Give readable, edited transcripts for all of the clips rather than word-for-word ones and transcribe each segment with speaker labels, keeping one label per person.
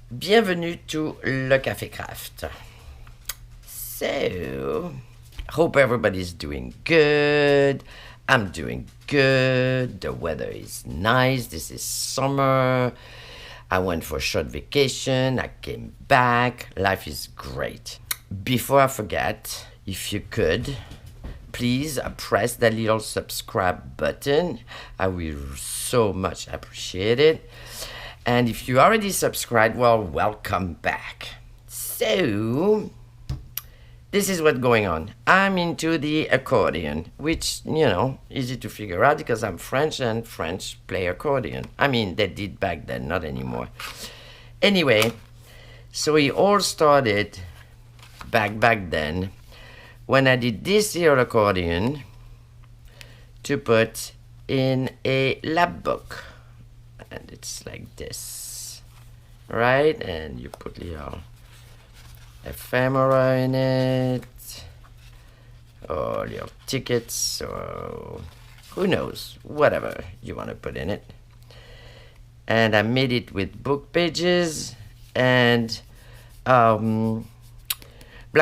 Speaker 1: Bienvenue to Le Café Craft. So, hope everybody's doing good. I'm doing good. The weather is nice. This is summer. I went for a short vacation. I came back. Life is great. Before I forget, if you could, please press that little subscribe button. I will so much appreciate it. And if you already subscribed, well, welcome back. So, this is what's going on. I'm into the accordion, which, easy to figure out because I'm French and French play accordion. I mean, they did back then, not anymore. Anyway, so it all started back then when I did this here accordion to put in a lap book. And it's like this, right? And you put little ephemera in it, or little tickets, or who knows, whatever you want to put in it. And I made it with book pages and black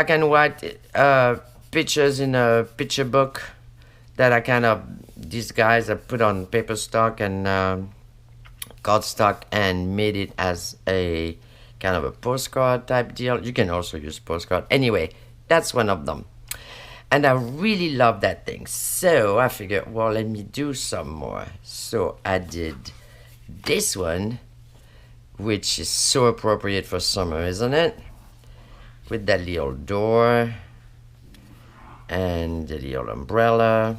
Speaker 1: and white pictures in a picture book that I kind of, these guys I put on paper stock and cardstock and made it as a kind of a postcard type deal. You can also use postcard. Anyway, that's one of them. And I really love that thing. So I figured, well, let me do some more. So I did this one, which is so appropriate for summer, isn't it? With that little door and the little umbrella.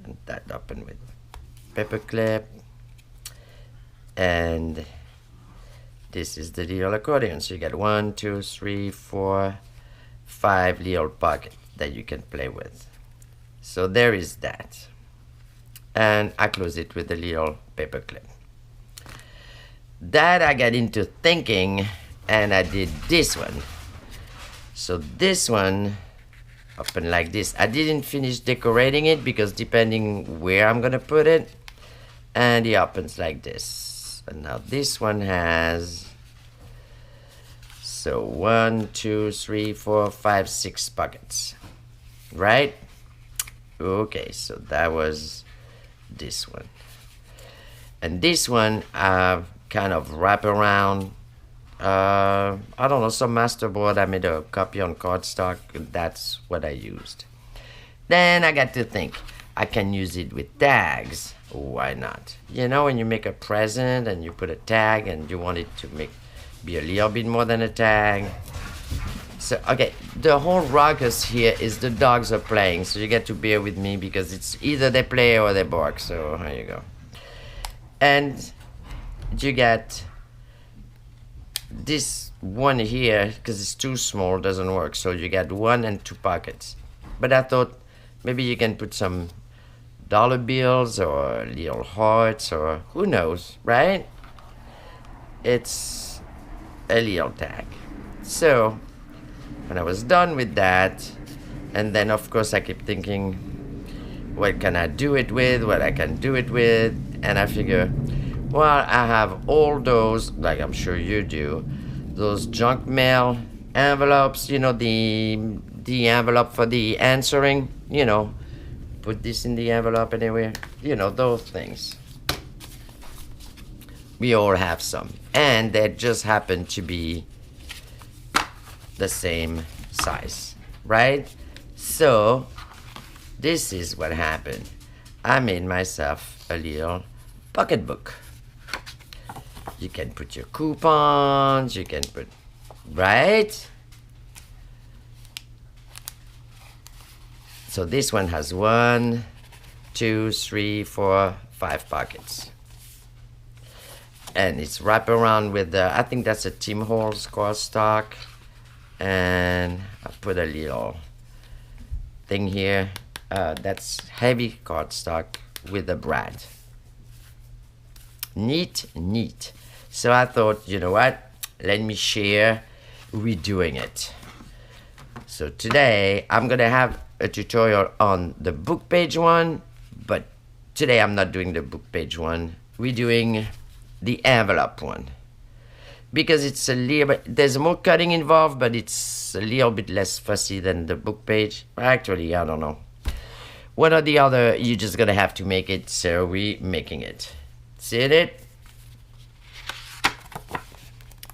Speaker 1: And that open with paper clip. And this is the little accordion. So you get 1, 2, 3, 4, 5 little pockets that you can play with. So there is that. And I close it with a little paper clip. That I got into thinking, and I did this one. So this one open like this. I didn't finish decorating it because depending where I'm gonna put it, and it opens like this. And now this one has, so 1, 2, 3, 4, 5, 6 pockets, right? Okay, so that was this one. And this one I kind of wrap around, I don't know, some masterboard. I made a copy on cardstock. That's what I used. Then I got to think, I can use it with tags. Why not? You know, when you make a present and you put a tag and you want it to be a little bit more than a tag. So, okay, the whole ruckus here is the dogs are playing, so you get to bear with me because it's either they play or they bark, so here you go. And you get this one here, because it's too small, doesn't work, so you get 1 and 2 pockets. But I thought maybe you can put some dollar bills or little hearts or who knows, right? It's a little tag. So when I was done with that, and then of course I keep thinking, what can I do it with, what I can do it with, and I figure, well, I have all those, like I'm sure you do, those junk mail envelopes, the envelope for the answering, put this in the envelope anywhere, those things. We all have some, and they just happen to be the same size, right? So this is what happened. I made myself a little pocketbook. You can put your coupons, you can put, right? So this one has 1, 2, 3, 4, 5 pockets. And it's wrapped around with, I think that's a Tim Hortons cardstock. And I put a little thing here. That's heavy cardstock with a brad. Neat. So I thought, you know what? Let me share redoing it. So today I'm gonna have a tutorial on the book page one, but today I'm not doing the book page one. We're doing the envelope one. because it's a little bit, there's more cutting involved, but it's a little bit less fussy than the book page. Actually, I don't know. One or the other, you're just gonna have to make it, so we making it. See it?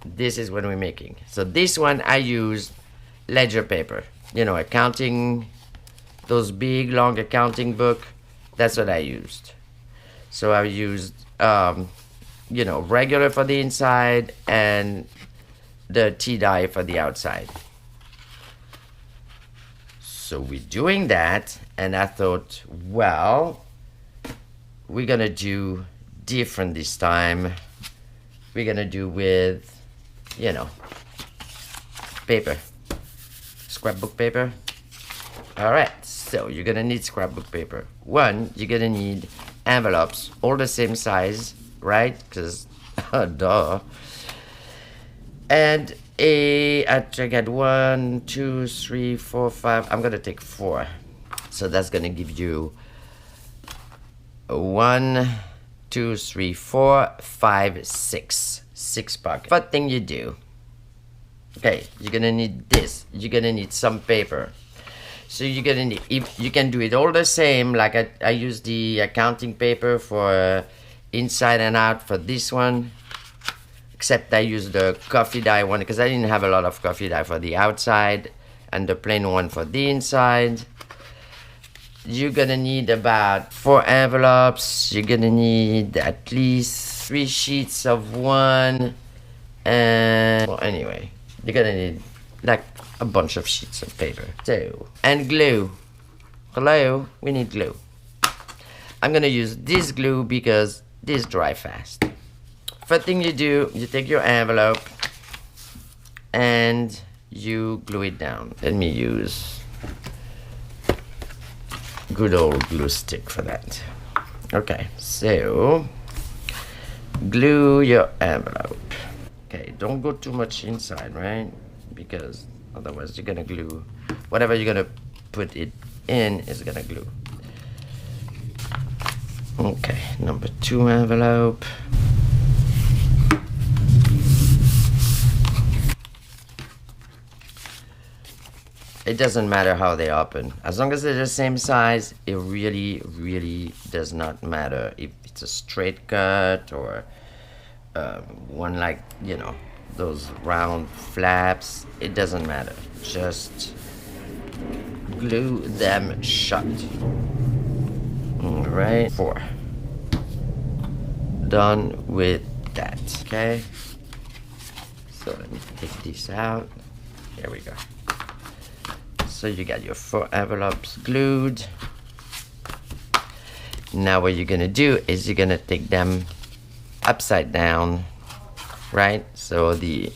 Speaker 1: This is what we're making. So this one I used ledger paper. You know, accounting, those big long accounting book. That's what I used. So I used, you know, regular for the inside and the tea dye for the outside. So we're doing that, and I thought, well, we're gonna do different this time. We're gonna do with, you know, paper, scrapbook paper. All right, so you're gonna need scrapbook paper. One, you're gonna need envelopes, all the same size, right? Because, duh. And I got 1, 2, 3, 4, 5. I'm gonna take 4. So that's gonna give you 1, 2, 3, 4, 5, 6. 6 pockets. First thing you do, okay, you're gonna need this. You're gonna need some paper. So you're gonna need, if you can do it all the same, like I use the accounting paper for inside and out for this one, except I use the coffee dye one because I didn't have a lot of coffee dye for the outside and the plain one for the inside. You're gonna need about 4 envelopes. You're gonna need at least 3 sheets of one, and well, anyway, you're gonna need like a bunch of sheets of paper. So, and glue. Hello, we need glue. I'm gonna use this glue because this dry fast. First thing you do, you take your envelope and you glue it down. Let me use good old glue stick for that. Okay, so glue your envelope. Okay, don't go too much inside, right? Because otherwise you're gonna glue, whatever you're gonna put it in is gonna glue. Okay, number 2 envelope. It doesn't matter how they open. As long as they're the same size, it really, really does not matter if it's a straight cut or one like, you know, those round flaps. It doesn't matter. Just glue them shut. All right, 4. Done with that, okay? So let me take this out. Here we go. So you got your 4 envelopes glued. Now what you're gonna do is you're gonna take them upside down, right? So the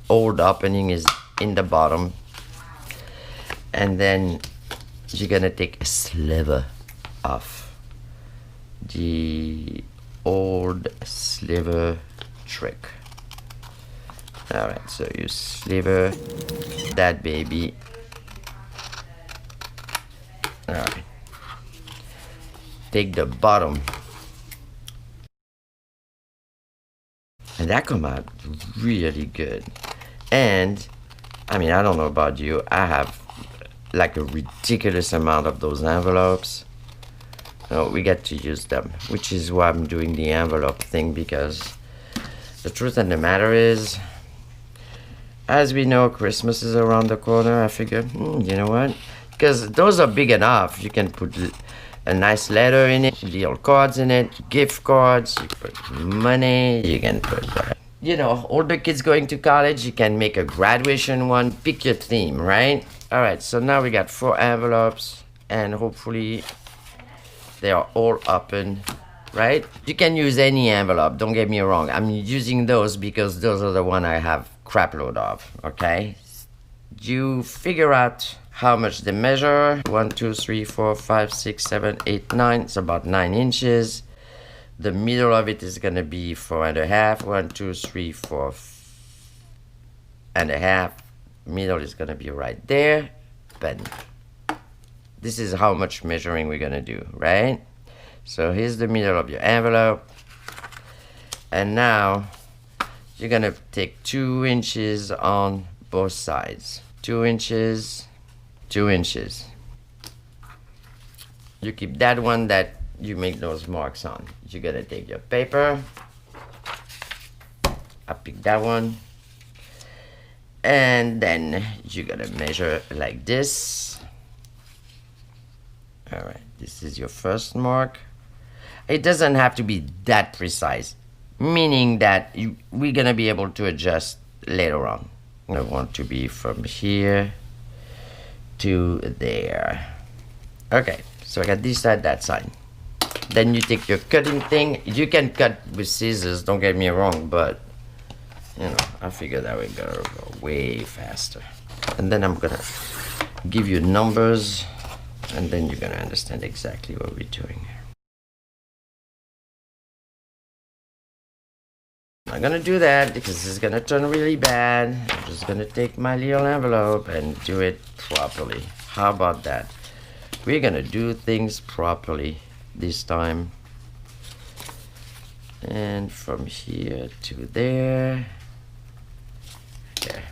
Speaker 1: old opening is in the bottom. And then you're gonna take a sliver off the old sliver trick. All right, so you sliver that baby. All right, take the bottom, and that come out really good. And I mean, I don't know about you, I have like a ridiculous amount of those envelopes. So we get to use them, which is why I'm doing the envelope thing, because the truth of the matter is, as we know, Christmas is around the corner. I figured, you know what? Because those are big enough. You can put a nice letter in it, little cards in it, gift cards, you put money, you can put, you know, older kids going to college, you can make a graduation one, pick your theme, right? All right, so now we got 4 envelopes, and hopefully they are all open, right? You can use any envelope, don't get me wrong. I'm using those because those are the one I have crap load of, okay? You figure out how much they measure. 1, 2, 3, 4, 5, 6, 7, 8, 9. It's about 9 inches. The middle of it is gonna be 4.5. 1, 2, 3, 4 and a half. Middle is gonna be right there. But this is how much measuring we're gonna do, right? So here's the middle of your envelope. And now you're gonna take 2 inches on both sides. 2 inches, 2 inches. You keep that one that you make those marks on. You're gonna take your paper. I pick that one. And then you're gonna measure like this. All right, this is your first mark. It doesn't have to be that precise, meaning that we're gonna be able to adjust later on. I want to be from here to there. Okay, so I got this side, that side. Then you take your cutting thing. You can cut with scissors, don't get me wrong, but you know, I figured that would go way faster. And then I'm gonna give you numbers, and then you're gonna understand exactly what we're doing here. I'm not gonna do that because this is gonna turn really bad. I'm just gonna take my little envelope and do it properly. How about that? We're gonna do things properly this time. And from here to there. There.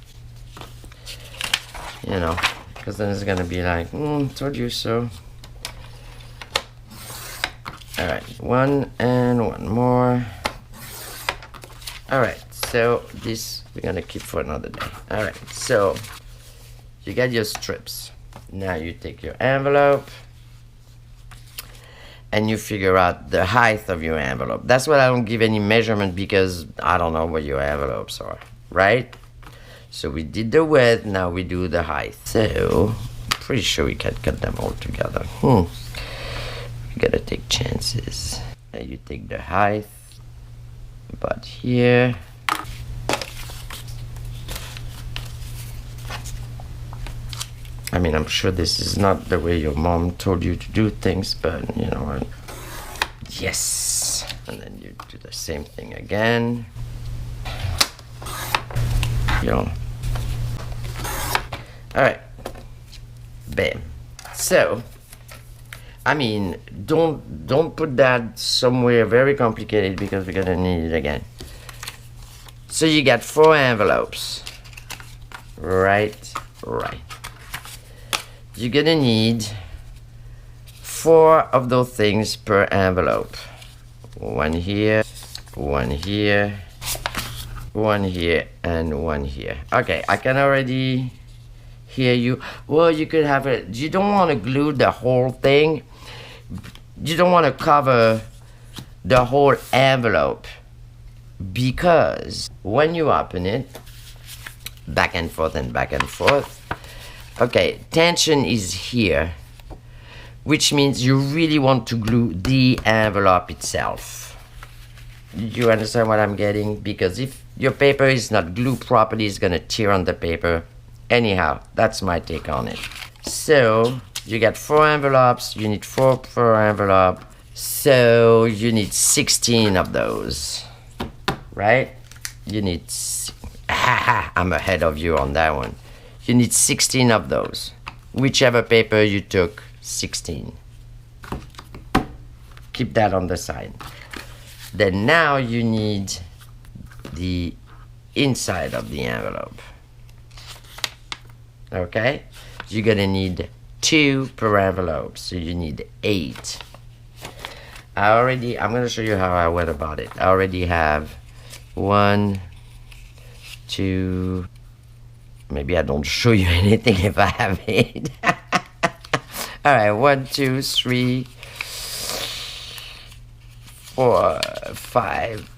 Speaker 1: You know, because then it's gonna be like, told you so. All right, one and one more. All right, so this we're gonna keep for another day. All right, so you got your strips. Now you take your envelope and you figure out the height of your envelope. That's why I don't give any measurement because I don't know what your envelopes are, right? So we did the width, now we do the height. So pretty sure we can cut them all together. We gotta take chances. Now you take the height, about here. I mean, I'm sure this is not the way your mom told you to do things, but you know what? Yes! And then you do the same thing again. You know. Alright. Bam. So, I mean, don't put that somewhere very complicated because we're gonna need it again. So you got 4 envelopes. Right. You're gonna need 4 of those things per envelope. One here, one here, one here, and one here. Okay, I can already hear you. Well, you could have it. You don't want to glue the whole thing. You don't want to cover the whole envelope because when you open it, back and forth and back and forth, okay, tension is here, which means you really want to glue the envelope itself. You understand what I'm getting? Because if your paper is not glued properly, it's gonna tear on the paper. Anyhow, that's my take on it. So, you got 4 envelopes, you need 4 per envelope, so you need 16 of those, right? You need, I'm ahead of you on that one. You need 16 of those. Whichever paper you took, 16. Keep that on the side. Then now you need the inside of the envelope. Okay? You're gonna need 2 per envelope, so you need 8. I'm gonna show you how I went about it. I already have 1, 2, maybe I don't show you anything if I have 8. All right, 1, 2, 3, 4, 5,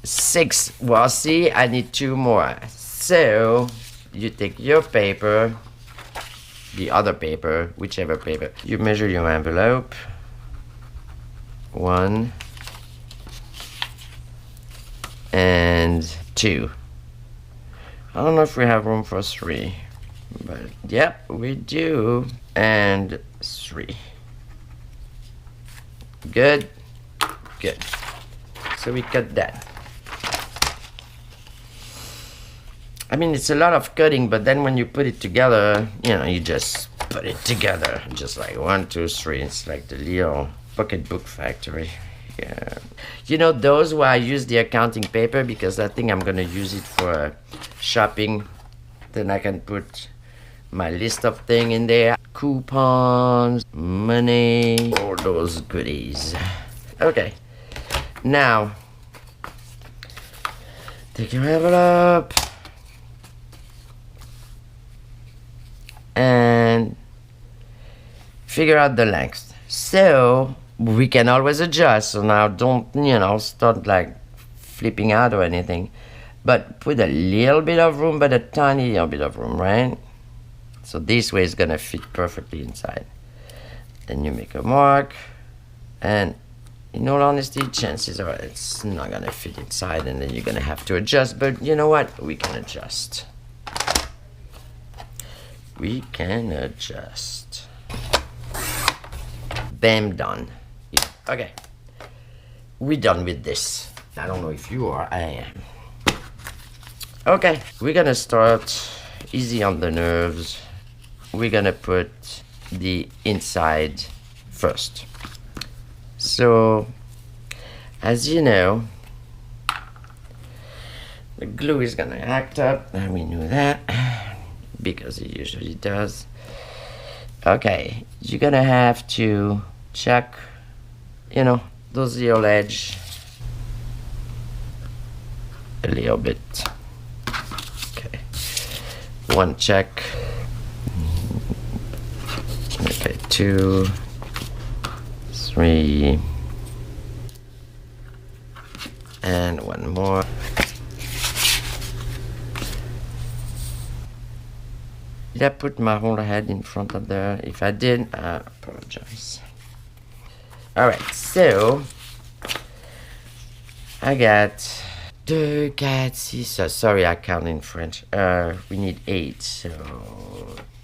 Speaker 1: 6. Well, see, I need 2 more. So you take your paper, the other paper, whichever paper. You measure your envelope. 1 and 2. I don't know if we have room for 3, but yep, we do. And 3. Good. So we cut that. I mean, it's a lot of cutting, but then when you put it together, you know, you just put it together. Just like 1, 2, 3. It's like the little pocketbook factory. Yeah. You know, those where I use the accounting paper because I think I'm gonna use it for shopping. Then I can put my list of things in there. Coupons, money, all those goodies. Okay. Now, take your envelope and figure out the length. So we can always adjust. So now don't, start like flipping out or anything. But put a little bit of room, but a tiny little bit of room, right? So this way it's gonna fit perfectly inside. Then you make a mark, and in all honesty, chances are it's not gonna fit inside, and then you're gonna have to adjust. But you know what? We can adjust. We can adjust. Bam, done. Okay, we're done with this. I don't know if you are, I am. Okay, we're gonna start easy on the nerves. We're gonna put the inside first. So, as you know, the glue is gonna act up, and we knew that because it usually does. Okay, you're gonna have to check, those little edge a little bit. Okay, one check. Okay, 2, 3, and one more. Did I put my whole head in front of there? If I did, I apologize. Alright, so I got 2, 4, 6. Sorry, I count in French. We need 8. So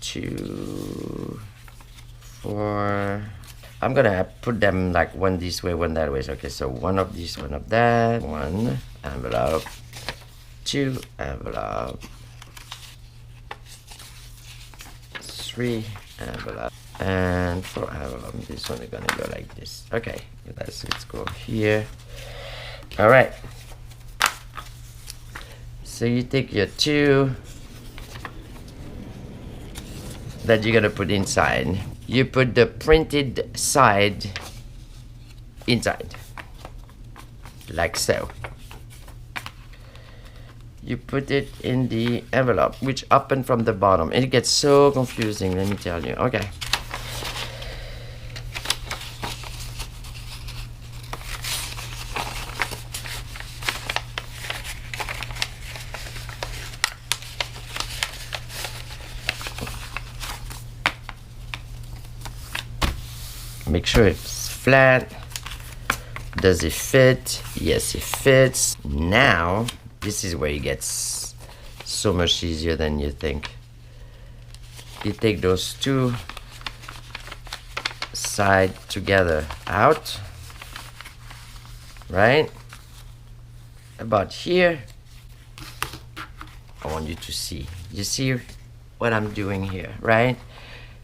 Speaker 1: 2, 4. I'm gonna put them like one this way, one that way. Okay, so one of this, one of that. 1 envelope, 2 envelope, 3 envelope, and 4 envelope. This one is gonna go like this. Okay, let's go here. All right. So you take your 2 that you're gonna put inside. You put the printed side inside, like so. You put it in the envelope, which open from the bottom. It gets so confusing, let me tell you. Okay. Make sure it's flat. Does it fit? Yes, it fits. Now, this is where it gets so much easier than you think. You take those 2 sides together out, right? About here. I want you to see. You see what I'm doing here, right?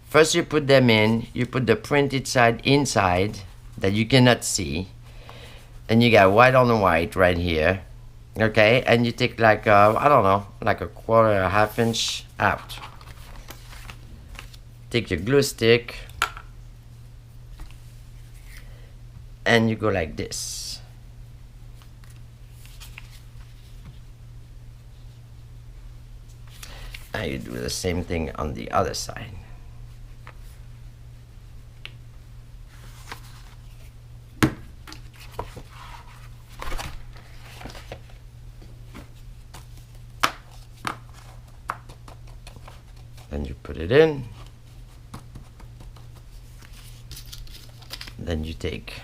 Speaker 1: First you put them in, you put the printed side inside that you cannot see. And you got white on white right here. Okay, and you take like, I don't know, like a quarter, a half inch out. Take your glue stick. And you go like this. Now you do the same thing on the other side. Then you put it in. Then you take,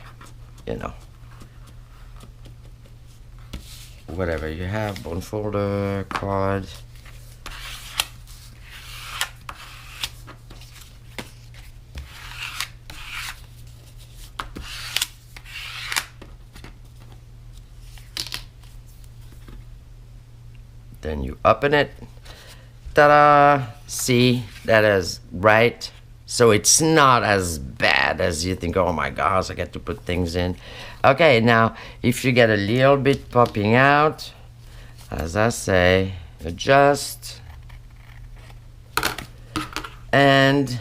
Speaker 1: whatever you have, bone folder, card. Then you open it. Ta-da! See, that is right. So it's not as bad as you think. Oh my gosh, I got to put things in. Okay, now if you get a little bit popping out, as I say, adjust and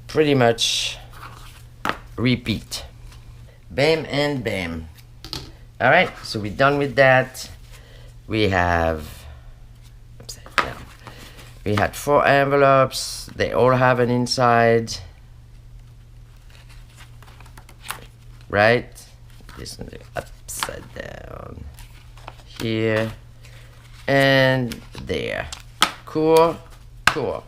Speaker 1: pretty much repeat. Bam and bam. All right, so we're done with that. We have, upside down. We had 4 envelopes. They all have an inside. Right? This one upside down. Here and there. Cool, cool.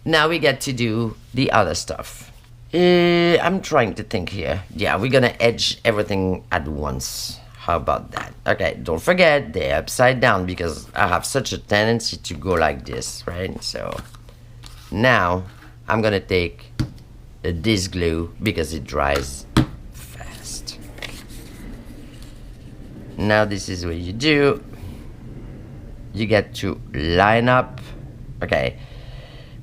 Speaker 1: Now we get to do the other stuff. I'm trying to think here. Yeah, we're gonna edge everything at once. How about that? Okay, don't forget they're upside down because I have such a tendency to go like this, right? So now I'm gonna take this glue because it dries fast. Now this is what you do. You get to line up. Okay,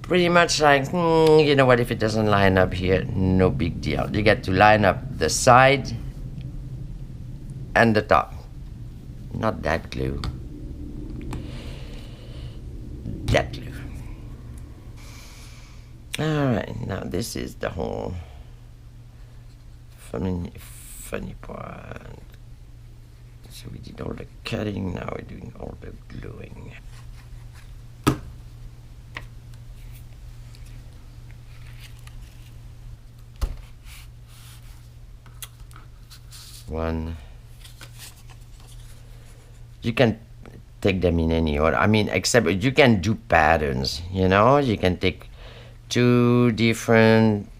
Speaker 1: pretty much like, you know what, if it doesn't line up here, no big deal. You get to line up the side and the top. Not that glue. That glue. Alright, now this is the whole funny part. So we did all the cutting, now we're doing all the gluing. One. You can take them in any order. I mean, except you can do patterns, you know? You can take 2 different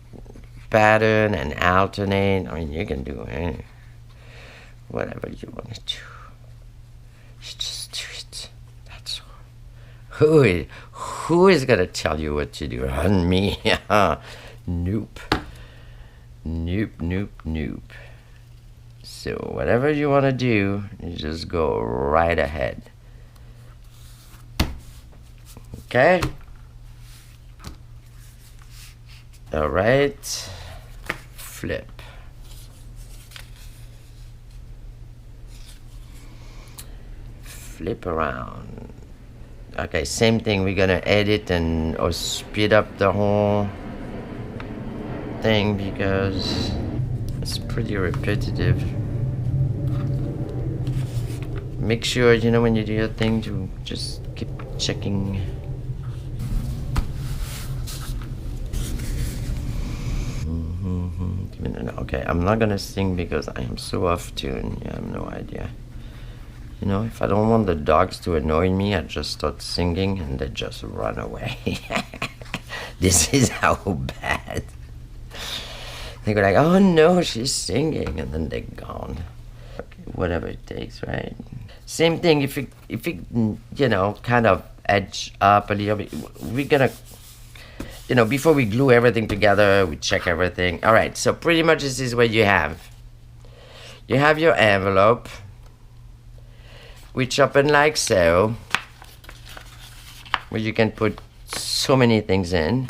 Speaker 1: pattern and alternate. I mean, you can do whatever you want to do. You just do it. That's all. Who is gonna tell you what to do? On me? Nope. Nope, nope, nope. So whatever you want to do, you just go right ahead. Okay? All right. Flip. Flip around. Okay, same thing. We're gonna edit and or speed up the whole thing because it's pretty repetitive. Make sure, you know, when you do your thing to just keep checking. Okay, I'm not gonna sing because I am so off tune. Yeah, I have no idea. You know, if I don't want the dogs to annoy me, I just start singing and they just run away. This is how bad. They go like, oh no, she's singing, and then they're gone. Okay, whatever it takes, right? Same thing, if it, you know, kind of edge up a little bit, we're gonna, you know, before we glue everything together, we check everything. All right, so pretty much this is what you have. You have your envelope, which open like so, where you can put so many things in.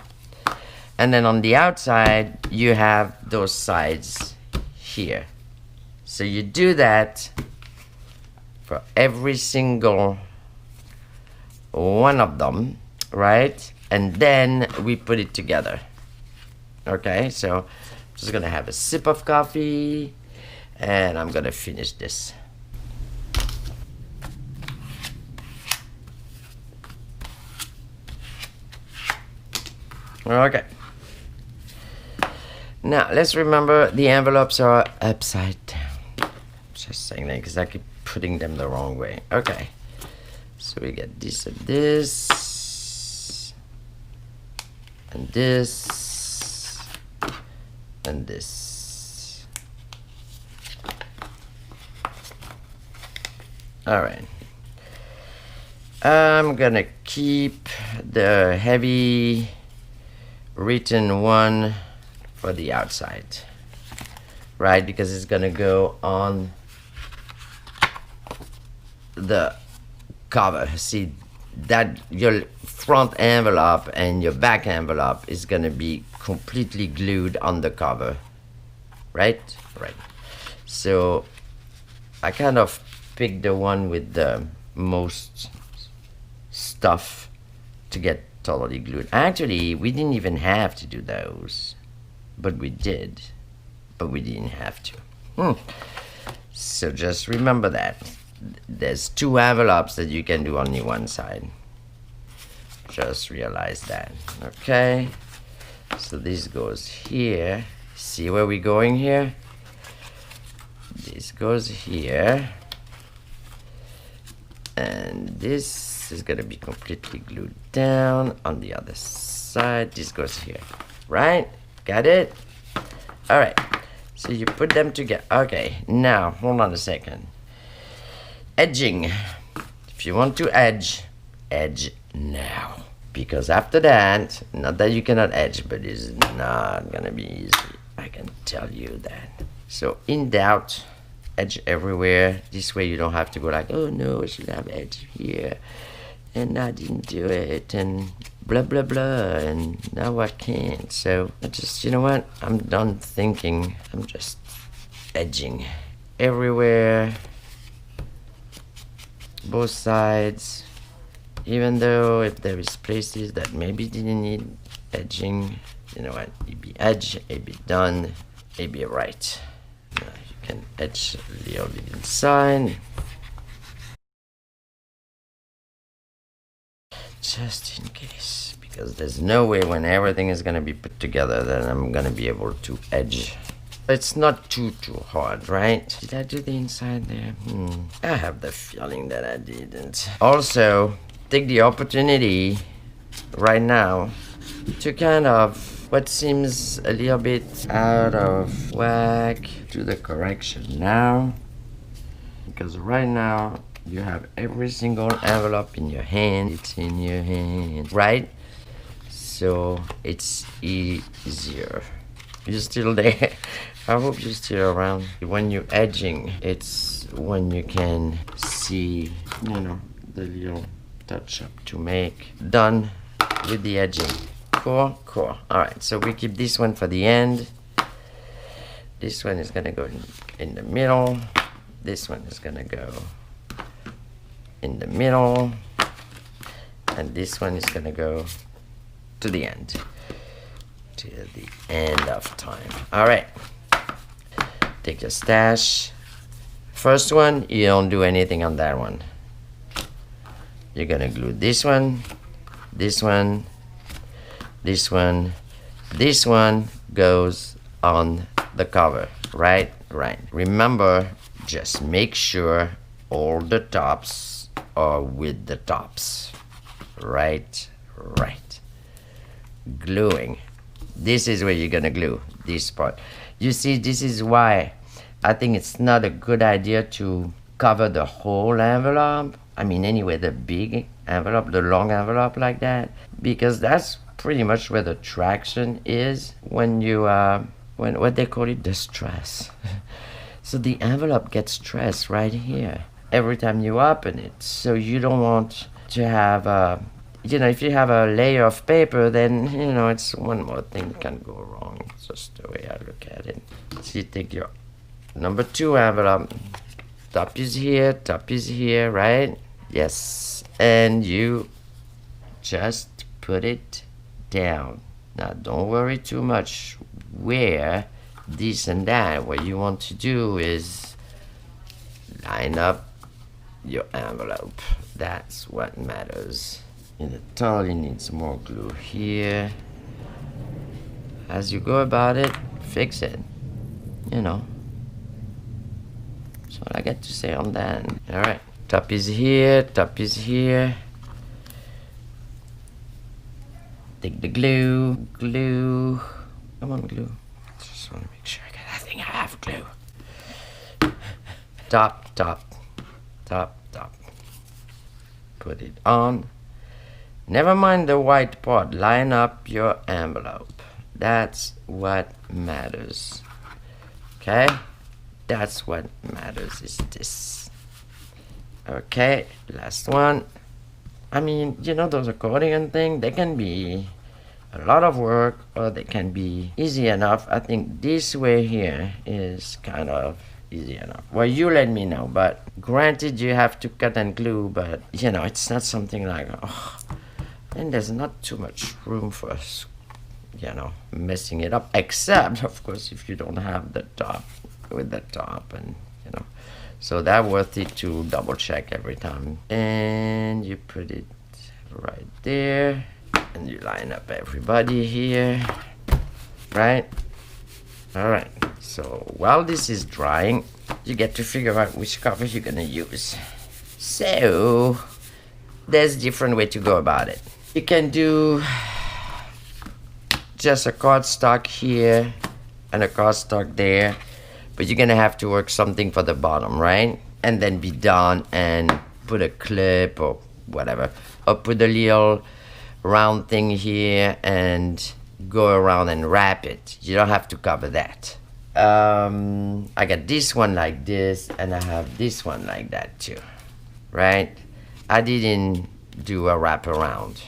Speaker 1: And then on the outside, you have those sides here. So you do that for every single one of them, right? And then we put it together. Okay, so I'm just gonna have a sip of coffee and I'm gonna finish this. Okay. Now, let's remember the envelopes are upside down. Just saying that because I keep putting them the wrong way. Okay. So we get this and this. And this. And this. Alright. I'm gonna keep the heavy written one for the outside, right? Because it's gonna go on the cover. See that your front envelope and your back envelope is gonna be completely glued on the cover, right? right. So I kind of picked the one with the most stuff to get totally glued. Actually, we didn't even have to do those, but we did. But we didn't have to. So just remember that. There's 2 envelopes that you can do only one side. Just realize that. Okay. So this goes here. See where we're going here? This goes here. And this is gonna be completely glued down on the other side. This goes here. Right? Got it? Alright. So you put them together. Okay, now hold on a second. Edging. If you want to edge now. Because after that, not that you cannot edge, but it's not gonna be easy. I can tell you that. So in doubt, edge everywhere. This way you don't have to go like, oh no, I should have edge here. And I didn't do it, and blah blah blah, and now I can't. So I just, you know what, I'm done thinking. I'm just edging everywhere, both sides, even though if there is places that maybe didn't need edging, you know what, it be edge, it be done, it be right. Now you can edge a little bit inside. Just in case, because there's no way when everything is gonna be put together that I'm gonna be able to edge. It's not too hard, right? Did I do the inside there? I have the feeling that I didn't. Also, take the opportunity right now to kind of what seems a little bit out of whack, do the correction now, because right now you have every single envelope in your hand. It's in your hand, right? So it's easier. You're still there. I hope you're still around. When you're edging, it's when you can see, you know, the little touch up to make. Done with the edging. Cool, cool. All right, so we keep this one for the end. This one is gonna go in the middle. This one is gonna go in the middle, and this one is gonna go to the end, to the end of time. All right, take your stash. First one, you don't do anything on that one. You're gonna glue this one, this one, this one, this one goes on the cover, right? Right. Remember, just make sure all the tops are with the tops. Right, right. Gluing. This is where you're gonna glue this part. You see, this is why I think it's not a good idea to cover the whole envelope. I mean, anyway, the big envelope, the long envelope like that, because that's pretty much where the traction is when you, when what they call it, the stress. So the envelope gets stressed right here every time you open it. So you don't want to have, you know, if you have a layer of paper, then, you know, it's one more thing can go wrong. It's just the way I look at it. So you take your number 2 envelope, top is here, right? Yes, and you just put it down. Now don't worry too much where this and that. What you want to do is line up your envelope. That's what matters. And it totally needs more glue here. As you go about it, fix it, you know. That's what I got to say on that. All right, top is here, top is here. Take the glue, come on, glue. Just want to make sure I think I have glue. Top, top, top, top. Put it on. Never mind the white part, line up your envelope. That's what matters. Okay? That's what matters, is this. Okay, last one. I mean, you know those accordion thing, they can be a lot of work or they can be easy enough. I think this way here is kind of easy enough. Well, you let me know, but granted you have to cut and glue, but you know, it's not something like, oh, and there's not too much room for us, you know, messing it up, except of course if you don't have the top with the top, and you know, so that's worth it to double check every time. And you put it right there and you line up everybody here, right? All right, so while this is drying, you get to figure out which cover you're gonna use. So there's different way to go about it. You can do just a cardstock here and a cardstock there, but you're gonna have to work something for the bottom, right? And then be done and put a clip or whatever, or put a little round thing here and go around and wrap it. You don't have to cover that. I got this one like this, and I have this one like that too, right? I didn't do a wrap around,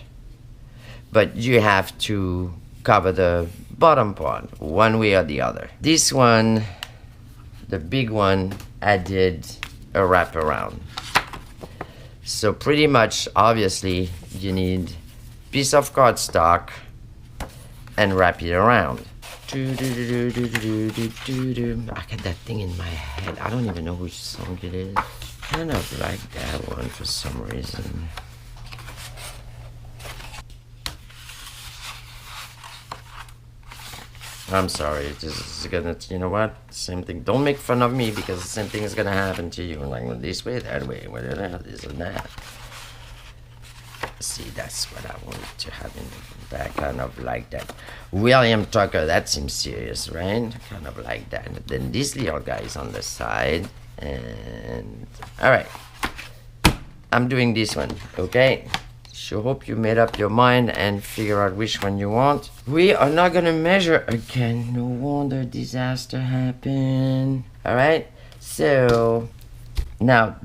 Speaker 1: but you have to cover the bottom part one way or the other. This one, the big one, I did a wrap around. So pretty much, obviously, you need a piece of cardstock and wrap it around. I got that thing in my head. I don't even know which song it is. Kind of like that one for some reason. I'm sorry, this is gonna, you know what? Same thing. Don't make fun of me because the same thing is gonna happen to you. Like this way, that way, whatever, this and that. See, that's what I want to have in the back, kind of like that. William Tucker, that seems serious, right? Kind of like that. And then this little guy is on the side. And, all right. I'm doing this one, okay? So hope you made up your mind and figure out which one you want. We are not gonna measure again. No wonder disaster happened. All right, so now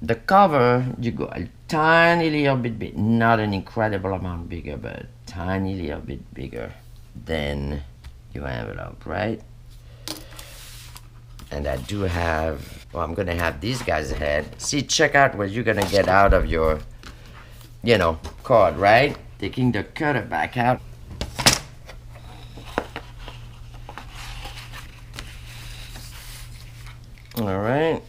Speaker 1: the cover, you go a tiny little bit big, not an incredible amount bigger, but a tiny little bit bigger than your envelope, right? And I do have, well, I'm gonna have these guys ahead. See, check out what you're gonna get out of your, you know, card, right? Taking the cutter back out. All right.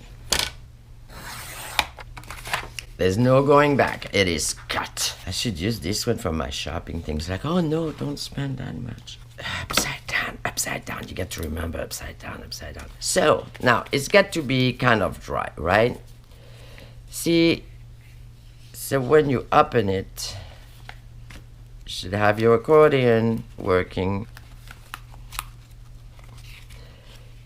Speaker 1: There's no going back. It is cut. I should use this one for my shopping things. Like, oh no, don't spend that much. Upside down, upside down. You get to remember upside down, upside down. So now it's got to be kind of dry, right? See, so when you open it, you should have your accordion working.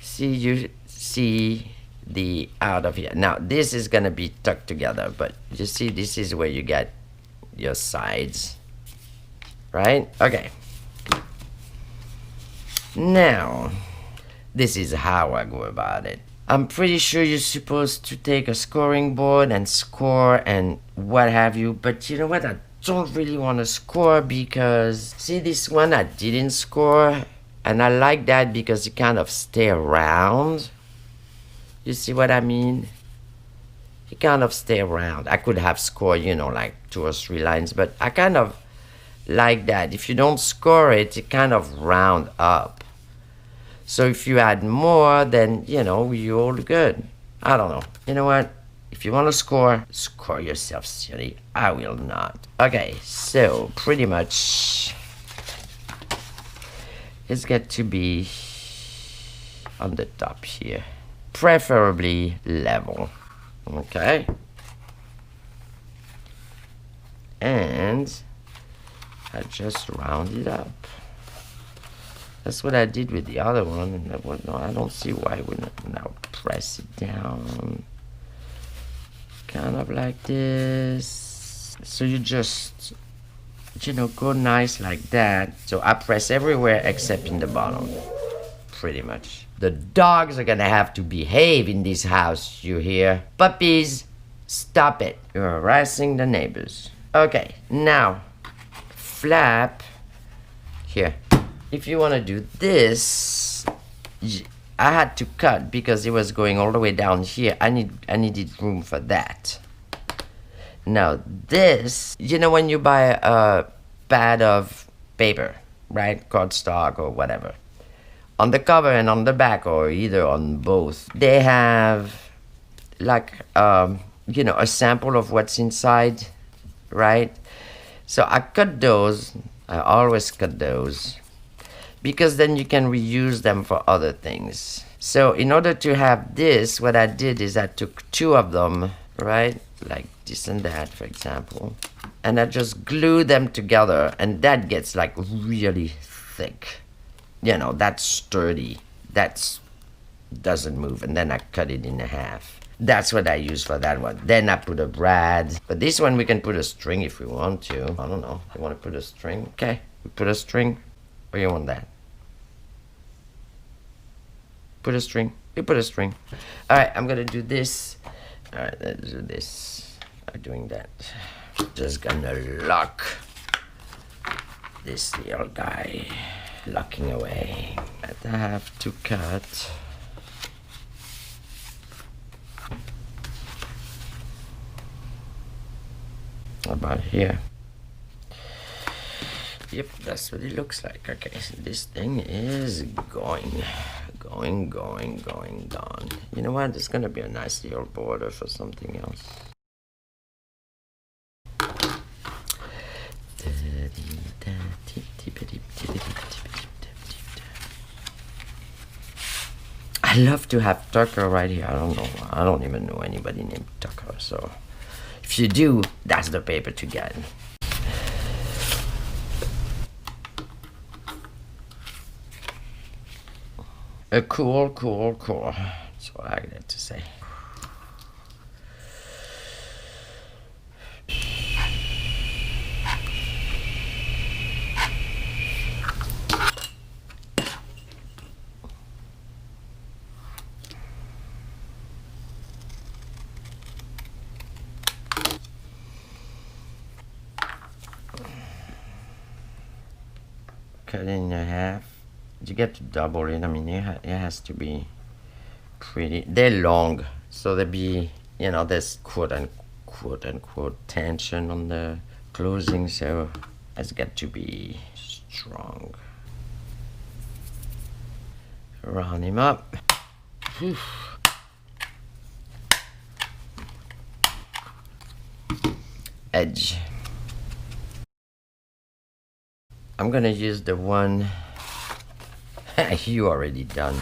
Speaker 1: See, you see the out of here. Now this is gonna be tucked together, but you see this is where you get your sides, right? Okay. Now, this is how I go about it. I'm pretty sure you're supposed to take a scoring board and score and what have you, but you know what? I don't really want to score because, see this one I didn't score, and I like that because you kind of stay around. You see what I mean? You kind of stay around. I could have scored, you know, like 2 or 3 lines, but I kind of like that. If you don't score it, you kind of round up. So if you add more, then, you know, you're all good. I don't know. You know what? If you want to score, score yourself, silly. I will not. Okay, so pretty much it's got to be on the top here. Preferably level. Okay? And I just round it up. That's what I did with the other one, and that one, no, I don't see why we now press it down. Kind of like this. So you just, you know, go nice like that. So I press everywhere except in the bottom, pretty much. The dogs are gonna have to behave in this house, you hear? Puppies, stop it. You're harassing the neighbors. Okay, now, flap here. If you want to do this, I had to cut because it was going all the way down here. I needed room for that. Now this, you know, when you buy a pad of paper, right, cardstock or whatever, on the cover and on the back, or either on both, they have like you know, a sample of what's inside, right? So I cut those. I always cut those because then you can reuse them for other things. So in order to have this, what I did is I took two of them, right, like this and that, for example, and I just glue them together, and that gets like really thick. You know, that's sturdy. That's doesn't move, and then I cut it in half. That's what I use for that one. Then I put a brad. But this one we can put a string if we want to. I don't know. You want to put a string? Okay, we put a string. Or you want that? Put a string. We put a string. All right, I'm gonna do this. All right, let's do this. I'm doing that. Just gonna lock this little guy. Locking away. I have to cut about here. Yep, that's what it looks like. Okay, so this thing is going. You know what? It's gonna be a nice little border for something else. I love to have Tucker right here. I don't even know anybody named Tucker, so if you do, that's the paper to get. Cool. That's what I got to say. Cut it in half. You get to double it. I mean, it has to be pretty. They're long, so they be, you know, there's quote unquote tension on the closing, so it's got to be strong. Round him up. Whew. Edge. I'm gonna use the one you already done.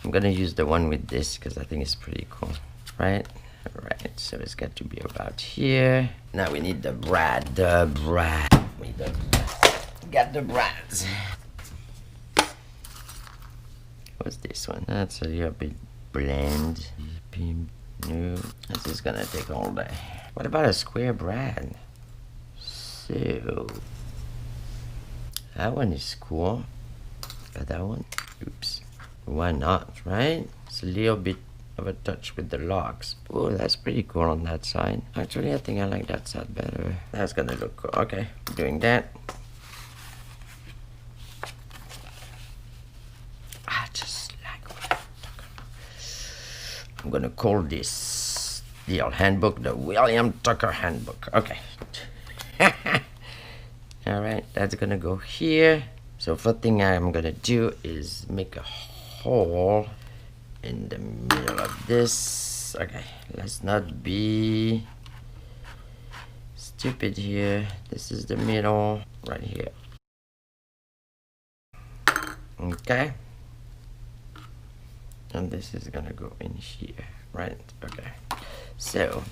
Speaker 1: I'm gonna use the one with this because I think it's pretty cool, right? Alright, so it's got to be about here. Now we need the brad. Got the brads. What's this one? That's a little bit blend. No, this is gonna take all day. What about a square brad? So that one is cool. Got that one. Oops. Why not, right? It's a little bit of a touch with the locks. Oh, that's pretty cool on that side. Actually, I think I like that side better. That's gonna look cool. Okay, doing that. I just like what I'm talking about. I'm gonna call this the old handbook the William Tucker handbook. Okay. Alright, that's gonna go here. So first thing I'm gonna do is make a hole in the middle of this. Okay, let's not be stupid here. This is the middle right here. Okay, and this is gonna go in here, right? Okay, so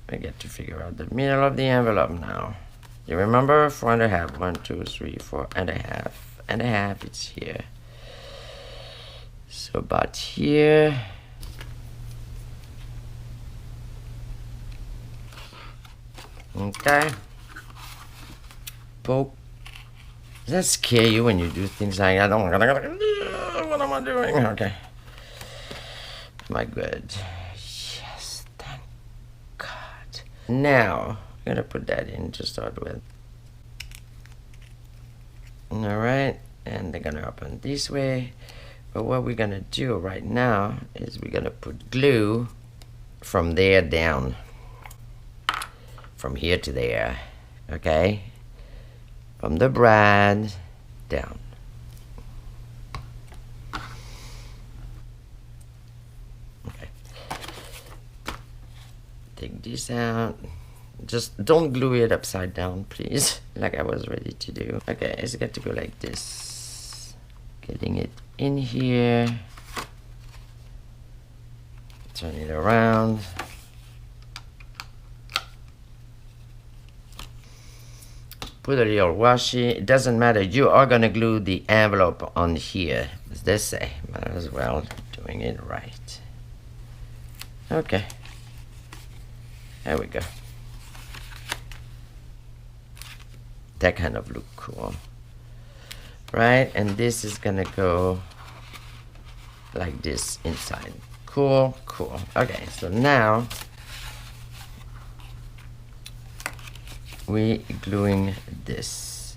Speaker 1: I get to figure out the middle of the envelope now. You remember 4.5, 1, 2, 3, 4.5, it's here. So about here. Okay. Poke. Does that scare you when you do things like that? What am I doing? Okay. Am I good? Yes, thank God. Now, I'm gonna put that in to start with. Alright, and they're gonna open this way. But what we're gonna do right now is we're gonna put glue from there down. From here to there. Okay? From the brad down. Okay. Take this out. Just don't glue it upside down, please, like I was ready to do. Okay, it's got to go like this. Getting it in here. Turn it around. Put a little washi. It doesn't matter. You are gonna glue the envelope on here, as they say. Might as well doing it right. Okay. There we go. That kind of look cool, right? And this is gonna go like this inside. Cool, cool. Okay, so now we gluing this.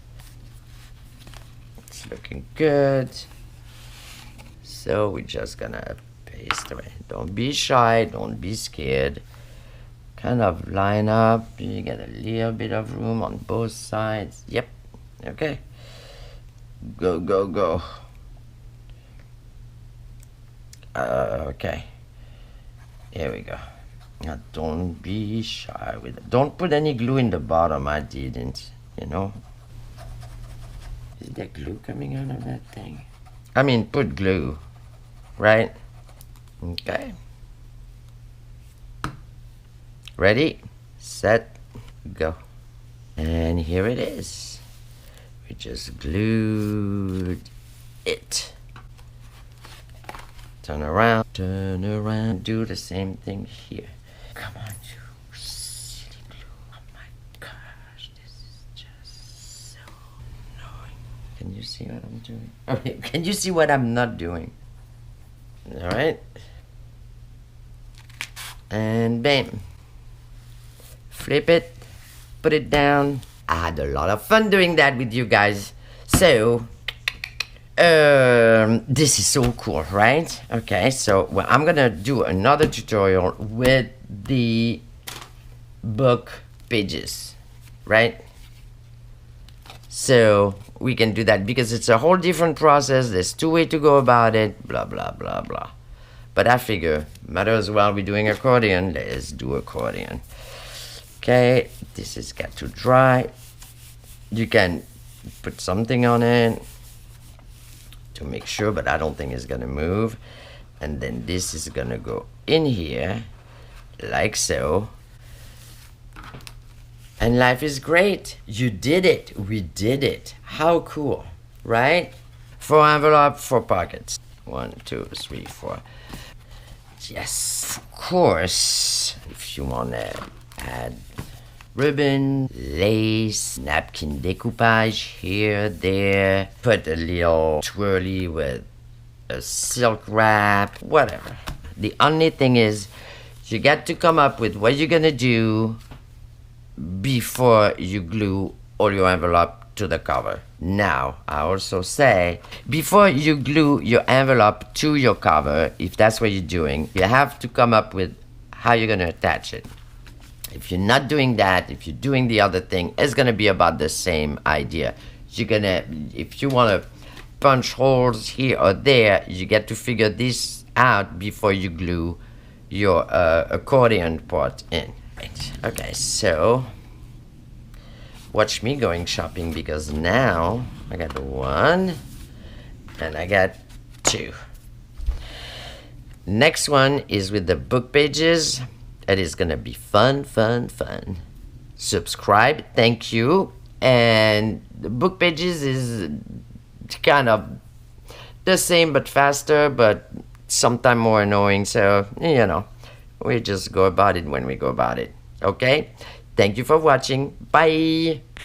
Speaker 1: It's looking good. So we're just gonna paste away. Don't be shy, don't be scared. Kind of line up. You get a little bit of room on both sides. Yep. Okay. Go, go, go. Okay. Here we go. Now don't be shy with it. Don't put any glue in the bottom. I didn't. You know. Is there glue coming out of that thing? I mean, put glue. Right? Okay. Ready, set, go. And here it is. We just glued it. Turn around, do the same thing here. Come on, you silly glue. Oh my gosh, this is just so annoying. Can you see what I'm doing? Okay, can you see what I'm not doing? All right. And bam. Flip it, put it down. I had a lot of fun doing that with you guys. So, this is so cool, right? Okay, so well, I'm gonna do another tutorial with the book pages, right? So we can do that because it's a whole different process. There's two ways to go about it, blah, blah, blah, blah. But I figure, might as well be doing accordion. Let's do accordion. Okay, this has got to dry. You can put something on it to make sure, but I don't think it's gonna move. And then this is gonna go in here, like so. And life is great. You did it. We did it. How cool, right? 4 envelopes, 4 pockets. 1, 2, 3, 4. Yes, of course, if you wanna add ribbon, lace, napkin decoupage here, there. Put a little twirly with a silk wrap, whatever. The only thing is, you got to come up with what you're gonna do before you glue all your envelope to the cover. Now, I also say, before you glue your envelope to your cover, if that's what you're doing, you have to come up with how you're gonna attach it. If you're not doing that, if you're doing the other thing, it's gonna be about the same idea. You're gonna, if you wanna punch holes here or there, you get to figure this out before you glue your accordion part in. Right. Okay, so watch me going shopping because now I got 1 and I got 2. Next one is with the book pages. It is gonna be fun, fun, fun. Subscribe, thank you. And the book pages is kind of the same but faster, but sometimes more annoying. So, you know, we just go about it when we go about it. Okay? Thank you for watching. Bye.